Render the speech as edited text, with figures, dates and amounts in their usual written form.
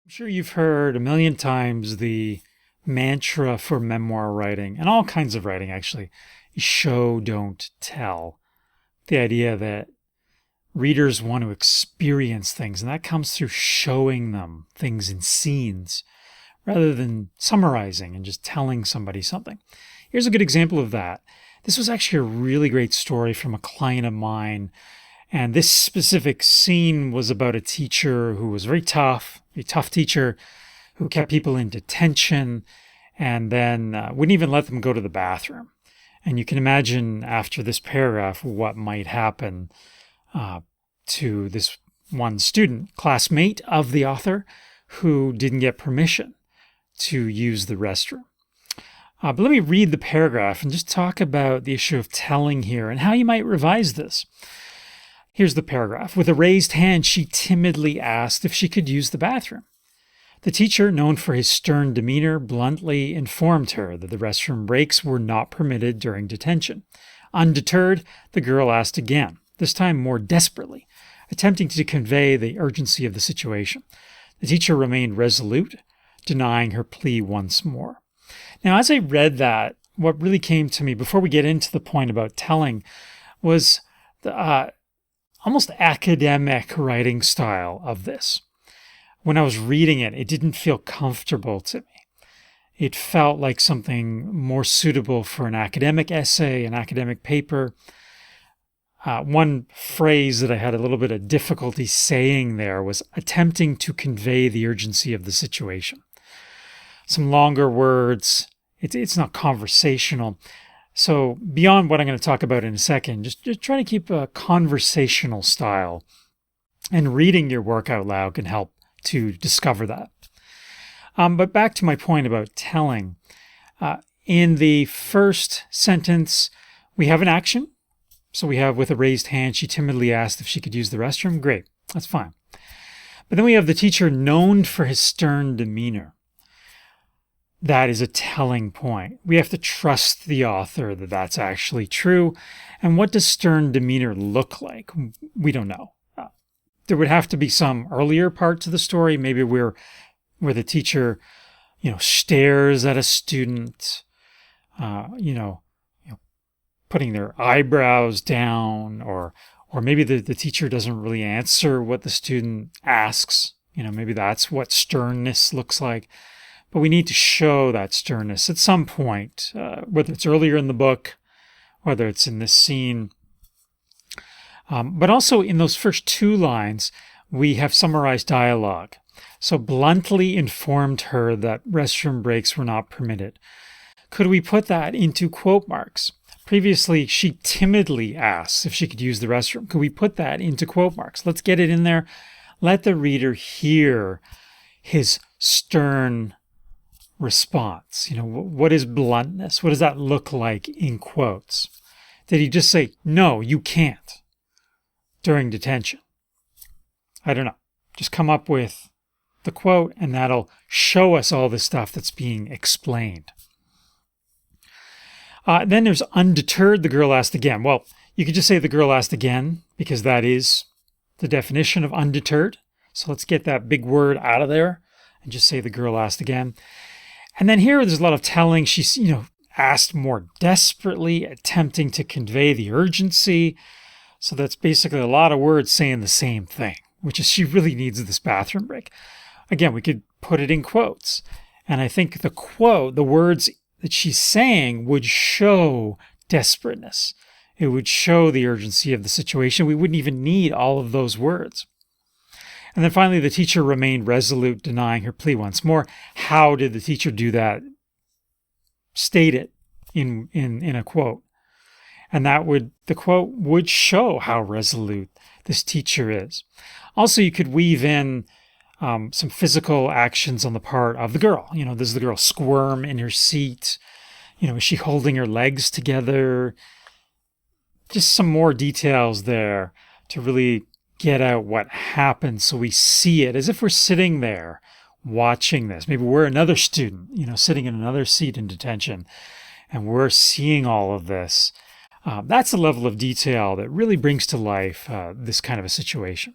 I'm sure you've heard a million times the mantra for memoir writing and all kinds of writing, actually, is show, don't tell. The idea that readers want to experience things, and that comes through showing them things in scenes rather than summarizing and just telling somebody something. Here's a good example of that. This was actually a really great story from a client of mine. And this specific scene was about a teacher who was very tough, a tough teacher who kept people in detention and then wouldn't even let them go to the bathroom. And you can imagine after this paragraph what might happen to this one student, classmate of the author, who didn't get permission to use the restroom. But let me read the paragraph and just talk about the issue of telling here and how you might revise this. Here's the paragraph. With a raised hand, she timidly asked if she could use the bathroom. The teacher, known for his stern demeanor, bluntly informed her that the restroom breaks were not permitted during detention. Undeterred, the girl asked again, this time more desperately, attempting to convey the urgency of the situation. The teacher remained resolute, denying her plea once more. Now, as I read that, what really came to me before we get into the point about telling was the almost academic writing style of this. When I was reading it, it didn't feel comfortable to me. It felt like something more suitable for an academic essay, an academic paper. One phrase that I had a little bit of difficulty saying there was attempting to convey the urgency of the situation. Some longer words. It's not conversational. So beyond what I'm going to talk about in a second, just try to keep a conversational style. And reading your work out loud can help to discover that. But back to my point about telling. In the first sentence, we have an action. So we have, with a raised hand, she timidly asked if she could use the restroom. Great, that's fine. But then we have the teacher known for his stern demeanor. That is a telling point. We have to trust the author that that's actually true. And what does stern demeanor look like? We don't know. There would have to be some earlier part to the story, maybe where the teacher, stares at a student, putting their eyebrows down, or maybe the teacher doesn't really answer what the student asks. Maybe that's what sternness looks like. But we need to show that sternness at some point, whether it's earlier in the book, whether it's in this scene. But also in those first two lines, we have summarized dialogue. So bluntly informed her that restroom breaks were not permitted. Could we put that into quote marks? Previously, she timidly asked if she could use the restroom. Could we put that into quote marks? Let's get it in there. Let the reader hear his stern response. What is bluntness? What does that look like in quotes? Did he just say, no, you can't during detention? I don't know. Just come up with the quote and that'll show us all the stuff that's being explained. Then there's undeterred, the girl asked again. Well, you could just say the girl asked again because that is the definition of undeterred. So let's get that big word out of there and just say the girl asked again. And then here there's a lot of telling. She's, asked more desperately, attempting to convey the urgency. So that's basically a lot of words saying the same thing, which is she really needs this bathroom break. Again, we could put it in quotes. And I think the words that she's saying would show desperateness. It would show the urgency of the situation. We wouldn't even need all of those words. And then finally, the teacher remained resolute, denying her plea once more. How did the teacher do that? State it in a quote. And the quote would show how resolute this teacher is. Also, you could weave in some physical actions on the part of the girl. Does the girl squirm in her seat? Is she holding her legs together? Just some more details there to really get out what happened so we see it as if we're sitting there watching this. Maybe we're another student, sitting in another seat in detention, and we're seeing all of this. That's a level of detail that really brings to life this kind of a situation.